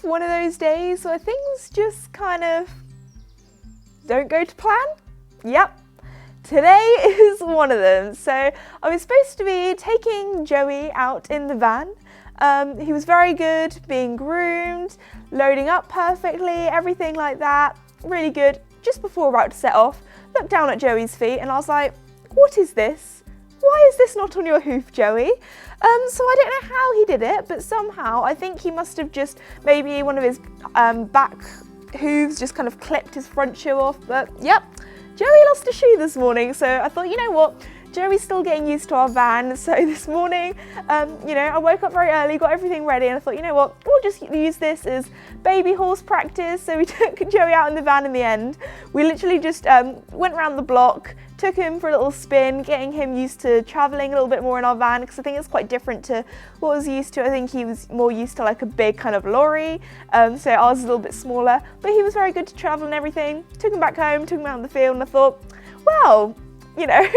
one of those days where things just kind of don't go to plan? Yep, today is one of them. So I was supposed to be taking Joey out in the van. He was very good, being groomed, loading up perfectly, everything like that, really good. Just before we're about to set off, looked down at Joey's feet and I was like, what is this? Why is this not on your hoof, Joey? So I don't know how he did it, but somehow I think he must have just, maybe one of his back hooves just kind of clipped his front shoe off, but yep, Joey lost a shoe this morning, so I thought, you know what, Joey's still getting used to our van, so this morning, you know, I woke up very early, got everything ready, and I thought, you know what, we'll just use this as baby horse practice. So we took Joey out in the van in the end. We literally just went around the block, took him for a little spin, getting him used to travelling a little bit more in our van, because I think it's quite different to what I was used to. I think he was more used to like a big kind of lorry, so ours is a little bit smaller, but he was very good to travel and everything. Took him back home, took him out in the field, and I thought, well, you know,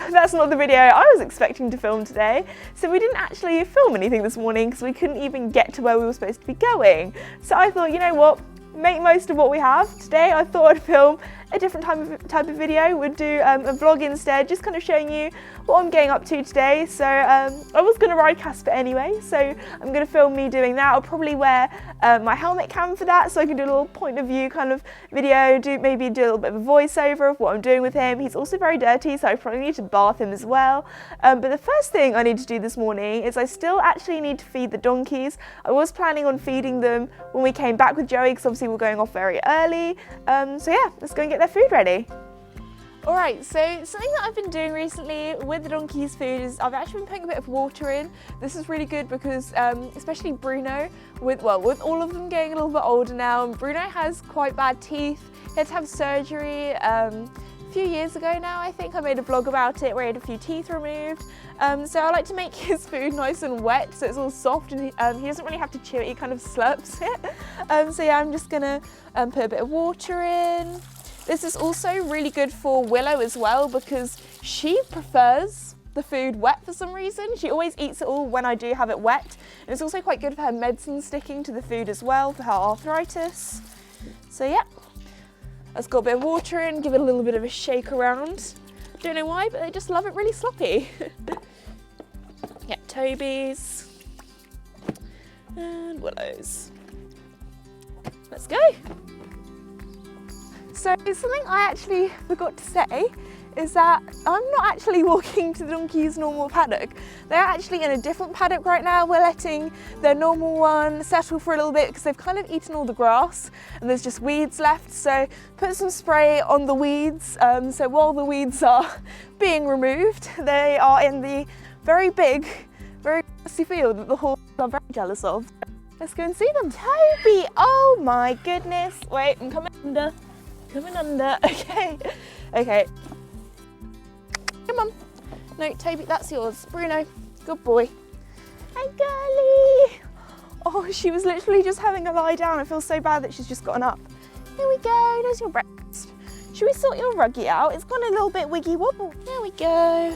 that's not the video I was expecting to film today. So we didn't actually film anything this morning because we couldn't even get to where we were supposed to be going. So I thought, you know what, make most of what we have. Today I thought I'd film a different type of video. We'd do a vlog instead, just kind of showing you what I'm getting up to today. So I was going to ride Casper anyway, so I'm going to film me doing that. I'll probably wear my helmet cam for that, so I can do a little point of view kind of video, maybe do a little bit of a voiceover of what I'm doing with him. He's also very dirty, so I probably need to bath him as well. But the first thing I need to do this morning is I still actually need to feed the donkeys. I was planning on feeding them when we came back with Joey, because obviously we're going off very early. So yeah, let's go and get their food ready. Alright, so something that I've been doing recently with the donkeys' food is I've actually been putting a bit of water in. This is really good because especially Bruno, with all of them getting a little bit older now, and Bruno has quite bad teeth. He had to have surgery a few years ago now, I think. I made a vlog about it where he had a few teeth removed. So I like to make his food nice and wet so it's all soft, and he doesn't really have to chew it, he kind of slurps it. So yeah, I'm just gonna put a bit of water in. This is also really good for Willow as well because she prefers the food wet for some reason. She always eats it all when I do have it wet. And it's also quite good for her medicine sticking to the food as well for her arthritis. So yeah, let's got a bit of water in, give it a little bit of a shake around. Don't know why, but they just love it really sloppy. Yeah, Toby's and Willow's. Let's go. So something I actually forgot to say is that I'm not actually walking to the donkeys' normal paddock. They're actually in a different paddock right now. We're letting their normal one settle for a little bit because they've kind of eaten all the grass and there's just weeds left. So put some spray on the weeds. So while the weeds are being removed, they are in the very big, very grassy field that the horses are very jealous of. Let's go and see them. Toby, oh my goodness. Wait, I'm coming under. Coming under, okay. Okay. Come on. No, Toby, that's yours. Bruno, good boy. Hey, girlie. Oh, she was literally just having a lie down. I feel so bad that she's just gotten up. Here we go, there's your breakfast. Should we sort your ruggy out? It's gone a little bit wiggy wobble. There we go.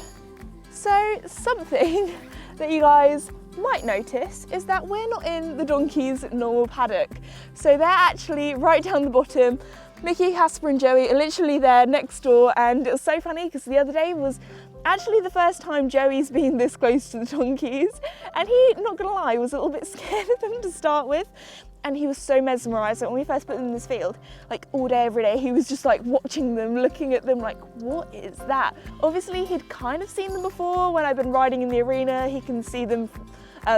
So, something that you guys might notice is that we're not in the donkey's normal paddock. So they're actually right down the bottom. Mickey, Casper and Joey are literally there next door, and it was so funny because the other day was actually the first time Joey's been this close to the donkeys, and he, not gonna lie, was a little bit scared of them to start with, and he was so mesmerised that when we first put them in this field, like all day, every day, he was just like watching them, looking at them like, what is that? Obviously he'd kind of seen them before when I've been riding in the arena. He can see them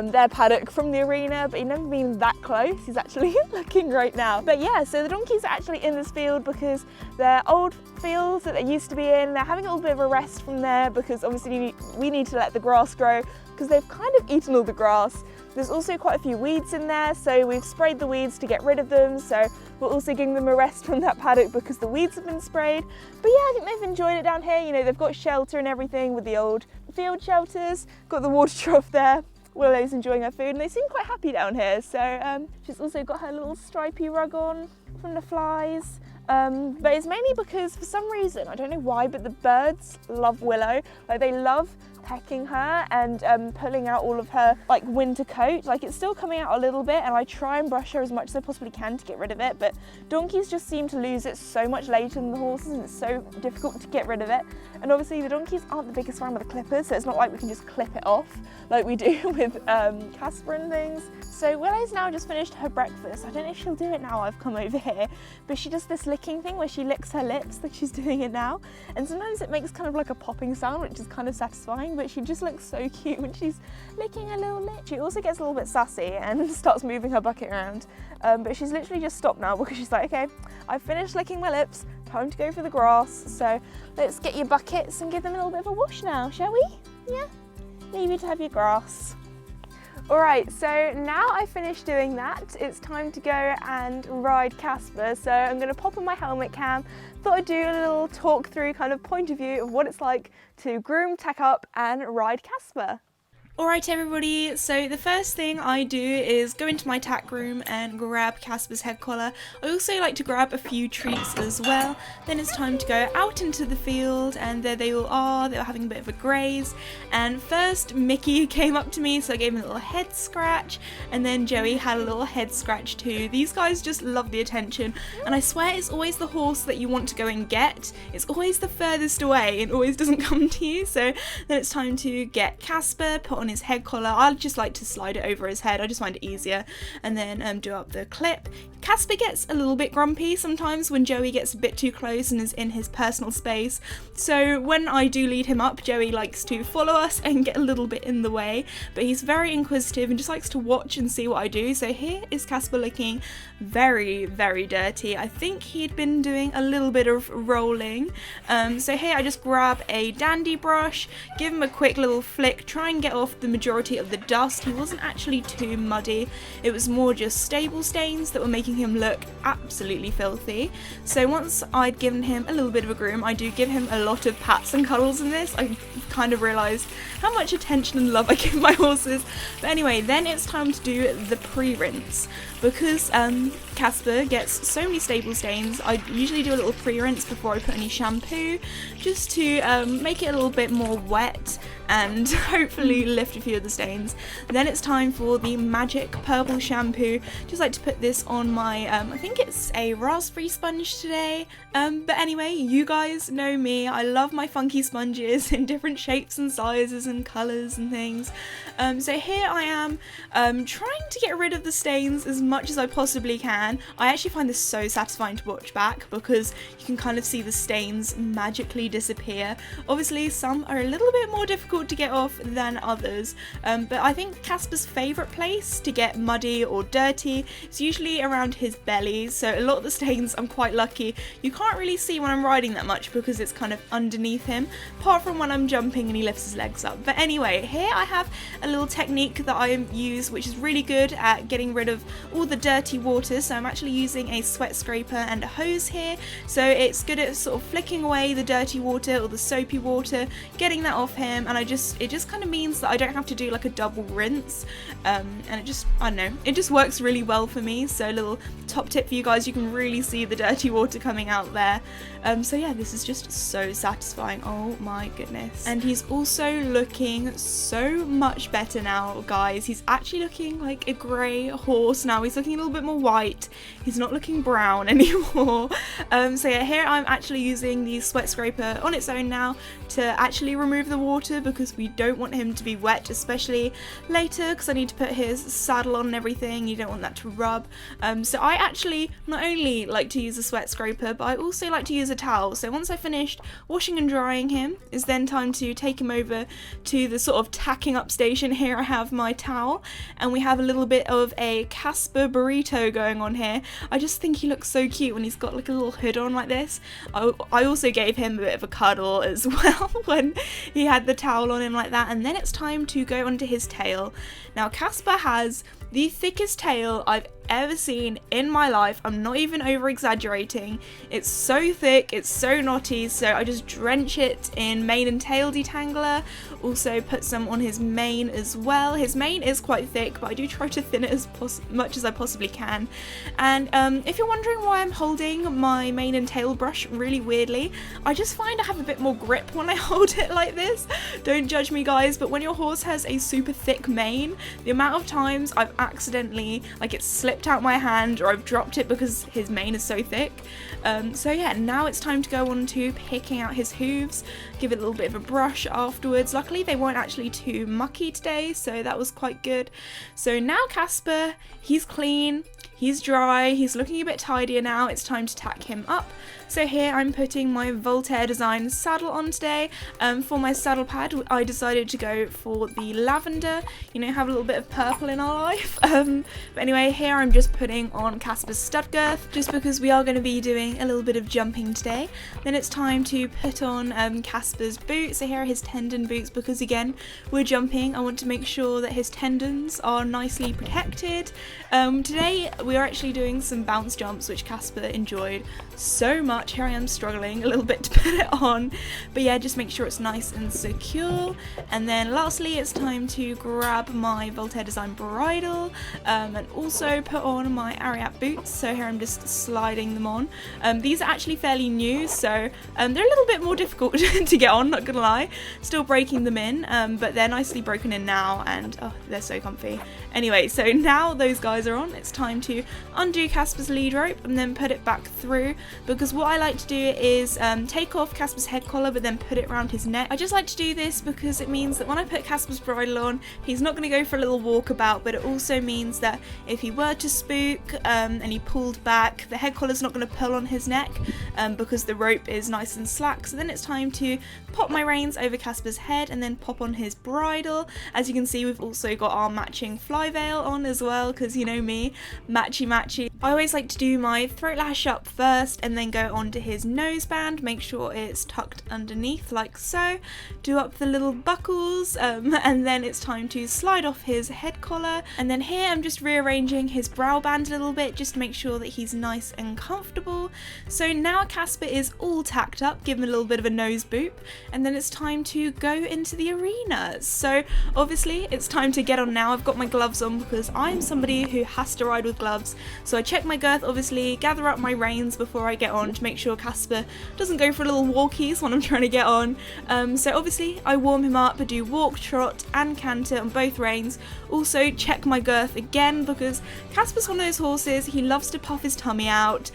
their paddock from the arena, but he'd never been that close. He's actually looking right now. But yeah, so the donkeys are actually in this field because they're old fields that they used to be in. They're having a little bit of a rest from there because obviously we need to let the grass grow because they've kind of eaten all the grass. There's also quite a few weeds in there, so we've sprayed the weeds to get rid of them. So we're also giving them a rest from that paddock because the weeds have been sprayed. But yeah, I think they've enjoyed it down here. You know, they've got shelter and everything with the old field shelters, got the water trough there. Willow's enjoying her food and they seem quite happy down here. So she's also got her little stripy rug on from the flies. But it's mainly because for some reason, I don't know why, but the birds love Willow. Like they love pecking her and pulling out all of her like winter coat. Like it's still coming out a little bit, and I try and brush her as much as I possibly can to get rid of it, but donkeys just seem to lose it so much later than the horses, and it's so difficult to get rid of it. And obviously the donkeys aren't the biggest fan of the clippers, so it's not like we can just clip it off like we do with Casper and things. So Willow's now just finished her breakfast. I don't know if she'll do it now I've come over here, but she does this licking thing where she licks her lips, like she's doing it now, and sometimes it makes kind of like a popping sound, which is kind of satisfying, but she just looks so cute when she's licking her little lip. She also gets a little bit sassy and starts moving her bucket around, but she's literally just stopped now because she's like, okay, I've finished licking my lips, time to go for the grass, so let's get your buckets and give them a little bit of a wash now, shall we? Yeah, leave you to have your grass. Alright, so now I finished doing that, it's time to go and ride Casper, so I'm going to pop on my helmet cam. Thought I'd do a little talk through kind of point of view of what it's like to groom, tack up and ride Casper. Alright everybody, so the first thing I do is go into my tack room and grab Casper's head collar. I also like to grab a few treats as well. Then it's time to go out into the field, and there they all are. They were having a bit of a graze, and first Mickey came up to me, so I gave him a little head scratch, and then Joey had a little head scratch too. These guys just love the attention, and I swear it's always the horse that you want to go and get. It's always the furthest away and always doesn't come to you. So then it's time to get Casper, put on his head collar. I just like to slide it over his head, I just find it easier, and then do up the clip. Casper gets a little bit grumpy sometimes when Joey gets a bit too close and is in his personal space, so when I do lead him up, Joey likes to follow us and get a little bit in the way, but he's very inquisitive and just likes to watch and see what I do. So here is Casper looking very, very dirty. I think he'd been doing a little bit of rolling. So here I just grab a dandy brush, give him a quick little flick, try and get off the majority of the dust. He wasn't actually too muddy, it was more just stable stains that were making him look absolutely filthy. So once I'd given him a little bit of a groom, I do give him a lot of pats and cuddles in this. I kind of realised how much attention and love I give my horses. But anyway, then it's time to do the pre-rinse. Because Casper gets so many stable stains, I usually do a little pre-rinse before I put any shampoo, just to make it a little bit more wet and hopefully lift a few of the stains. Then it's time for the magic purple shampoo. Just like to put this on my, I think it's a raspberry sponge today. But anyway, you guys know me, I love my funky sponges in different shapes and sizes and colours and things. So here I am trying to get rid of the stains as much as I possibly can. I actually find this so satisfying to watch back because you can kind of see the stains magically disappear. Obviously some are a little bit more difficult to get off than others, but I think Casper's favourite place to get muddy or dirty is usually around his belly, so a lot of the stains I'm quite lucky you can't really see when I'm riding that much because it's kind of underneath him, apart from when I'm jumping and he lifts his legs up. But anyway, here I have a little technique that I use which is really good at getting rid of all the dirty water. So I'm actually using a sweat scraper and a hose here, so it's good at sort of flicking away the dirty water or the soapy water, getting that off him, and it just kind of means that I don't have to do like a double rinse, and it just, I don't know, it just works really well for me. So a little top tip for you guys, you can really see the dirty water coming out there. So yeah, this is just so satisfying, oh my goodness. And he's also looking so much better now, guys. He's actually looking like a grey horse now. He's looking a little bit more white, he's not looking brown anymore. So yeah, here I'm actually using the sweat scraper on its own now to actually remove the water because we don't want him to be wet, especially later because I need to put his saddle on and everything. You don't want that to rub. So I actually not only like to use a sweat scraper, but I also like to use a towel. So once I finished washing and drying him, it's then time to take him over to the sort of tacking up station. Here I have my towel, and we have a little bit of a Casper burrito going on here. I just think he looks so cute when he's got like a little hood on like this. I also gave him a bit of a cuddle as well when he had the towel on him like that. And then it's time to go onto his tail. Now Casper has the thickest tail I've ever seen in my life. I'm not even over exaggerating. It's so thick, it's so knotty, so I just drench it in mane and tail detangler. Also put some on his mane as well. His mane is quite thick, but I do try to thin it as much as I possibly can. And if you're wondering why I'm holding my mane and tail brush really weirdly, I just find I have a bit more grip when I hold it like this. Don't judge me guys, but when your horse has a super thick mane, the amount of times I've accidentally, like, it's slipped out my hand or I've dropped it because his mane is so thick. So yeah, now it's time to go on to picking out his hooves, give it a little bit of a brush afterwards. Luckily they weren't actually too mucky today, so that was quite good. So now Casper, he's clean, he's dry, he's looking a bit tidier now. It's time to tack him up. So here I'm putting my Voltaire design saddle on today. For my saddle pad I decided to go for the lavender, you know, have a little bit of purple in our life. But anyway, here I'm just putting on Casper's stud girth, just because we are going to be doing a little bit of jumping today. Then it's time to put on Casper's boots. So here are his tendon boots, because again, we're jumping. I want to make sure that his tendons are nicely protected. Today we are actually doing some bounce jumps, which Casper enjoyed so much. Here I am struggling a little bit to put it on, but yeah, just make sure it's nice and secure. And then lastly, it's time to grab my Voltaire design bridle, and also put on my Ariat boots. So here I'm just sliding them on. These are actually fairly new, so they're a little bit more difficult to get on, not gonna lie. Still breaking them in, but they're nicely broken in now, and oh, they're so comfy. Anyway, so now those guys are on, it's time to undo Casper's lead rope and then put it back through, because what I like to do is take off Casper's head collar but then put it around his neck. I just like to do this because it means that when I put Casper's bridle on, he's not going to go for a little walkabout, but it also means that if he were to spook and he pulled back, the head collar's not going to pull on his neck because the rope is nice and slack. So then it's time to pop my reins over Casper's head and then pop on his bridle. As you can see, we've also got our matching fly veil on as well, because you know me, matchy. I always like to do my throat lash up first and then go on to his noseband, make sure it's tucked underneath like so, do up the little buckles, and then it's time to slide off his head collar. And then here I'm just rearranging his brow band a little bit just to make sure that he's nice and comfortable. So now Casper is all tacked up, give him a little bit of a nose boop, and then it's time to go into the arena. So obviously it's time to get on now. I've got my gloves on because I'm somebody who has to ride with gloves, so I check my girth obviously, gather up my reins before I get on to make sure Casper doesn't go for little walkies when I'm trying to get on. So obviously I warm him up, I do walk, trot and canter on both reins. Also check my girth again, because Casper's one of those horses, he loves to puff his tummy out,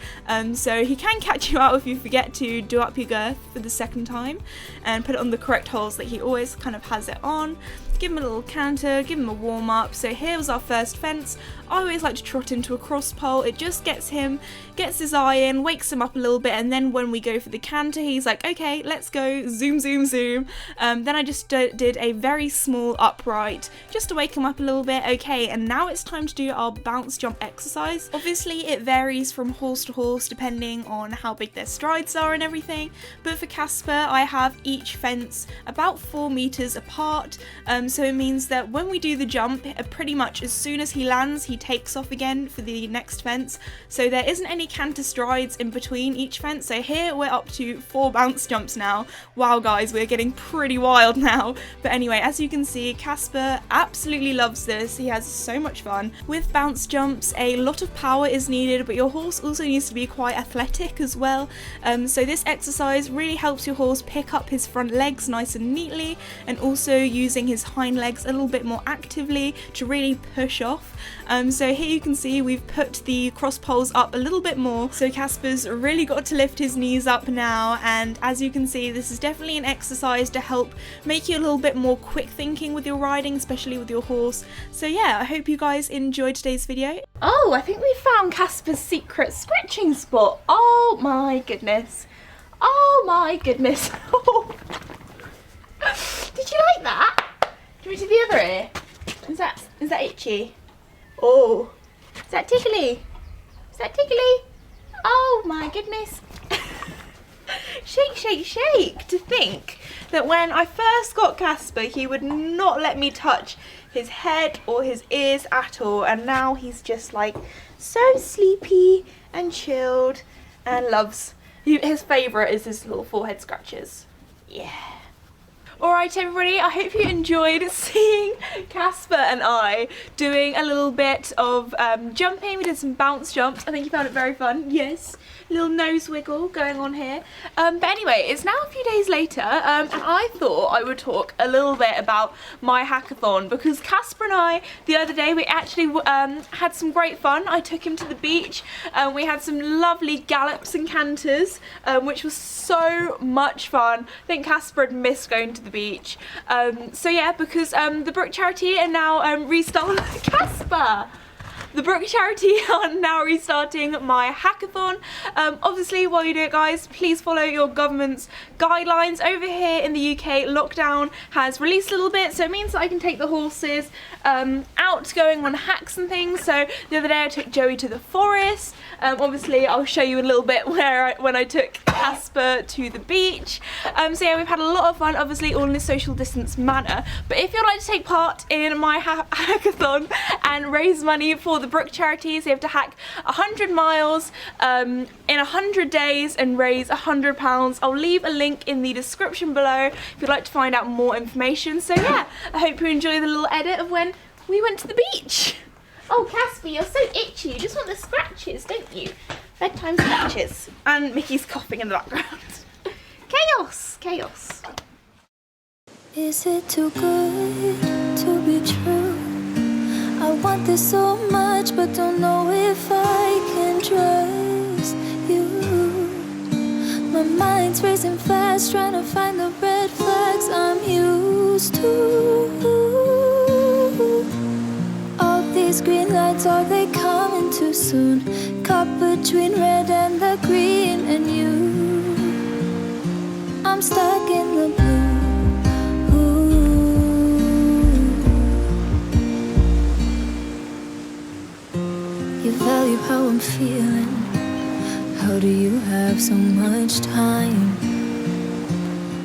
so he can catch you out if you forget to do up your girth for the second time and put it on the correct holes that he always kind of has it on. Give him a little canter, give him a warm up. So here was our first fence. I always like to trot into a cross pole. It just gets his eye in, wakes him up a little bit, and then when we go for the canter, he's like, okay, let's go, zoom. Then I just did a very small upright, just to wake him up a little bit. Okay, and now it's time to do our bounce jump exercise. Obviously, it varies from horse to horse depending on how big their strides are and everything, but for Casper, I have each fence about 4 meters apart. So it means that when we do the jump, pretty much as soon as he lands, he takes off again for the next fence. So there isn't any canter strides in between each fence. So here we're up to 4 bounce jumps now. Wow guys, we're getting pretty wild now. But anyway, as you can see, Casper absolutely loves this. He has so much fun. With bounce jumps, a lot of power is needed, but your horse also needs to be quite athletic as well. So this exercise really helps your horse pick up his front legs nice and neatly, and also using his hind legs a little bit more actively to really push off. So here you can see we've put the cross poles up a little bit more, so Casper's really got to lift his knees up now, and as you can see, this is definitely an exercise to help make you a little bit more quick thinking with your riding, especially with your horse. So yeah, I hope you guys enjoyed today's video. Oh, I think we found Casper's secret scratching spot. Oh my goodness. Oh my goodness. Did you like that? Can we do the other ear? Is that itchy? Oh, is that tickly? Is that tickly? Oh my goodness. Shake. To think that when I first got Casper, he would not let me touch his head or his ears at all, and now he's just like so sleepy and chilled and loves. His favourite is his little forehead scratches. Yeah. Alright everybody, I hope you enjoyed seeing Casper and I doing a little bit of jumping. We did some bounce jumps. I think you found it very fun. Yes, little nose wiggle going on here. But anyway, it's now a few days later and I thought I would talk a little bit about my hackathon, because Casper and I, the other day, we actually had some great fun. I took him to the beach and we had some lovely gallops and canters, which was so much fun. I think Casper had missed going to the beach. So yeah, because the Brook Charity are now restarting Casper. The Brook Charity are now restarting my hackathon. Obviously, while you do it, guys, please follow your government's guidelines. Over here in the UK, lockdown has released a little bit, so it means that I can take the horses out going on hacks and things. So the other day I took Joey to the forest. Obviously, I'll show you a little bit when I took Casper to the beach. So yeah, we've had a lot of fun, obviously all in a social distance manner. But if you'd like to take part in my hackathon and raise money for the Brook Charities, you have to hack 100 miles in 100 days and raise £100. I'll leave a link in the description below if you'd like to find out more information. So yeah, I hope you enjoy the little edit of when we went to the beach. Oh, Casper, you're so itchy. You just want the scratches, don't you? Bedtime scratches. And Mickey's coughing in the background. Chaos, chaos. Is it too good to be true? I want this so much, but don't know if I can trust you. My mind's racing fast, trying to find the red flags I'm used to. All these green lights, are they coming too soon? Caught between red and the green and you. I'm stuck in the blue. You value how I'm feeling. How do you have so much time?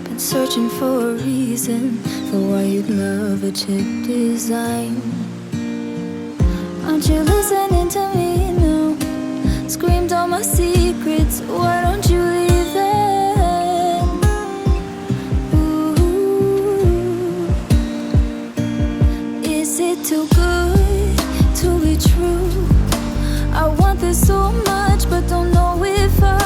Been searching for a reason for why you'd love a chick design. Aren't you listening to me now? Screamed all my secrets, why don't you leave it? Ooh. Is it too good to be true? I want this so much, but don't know if I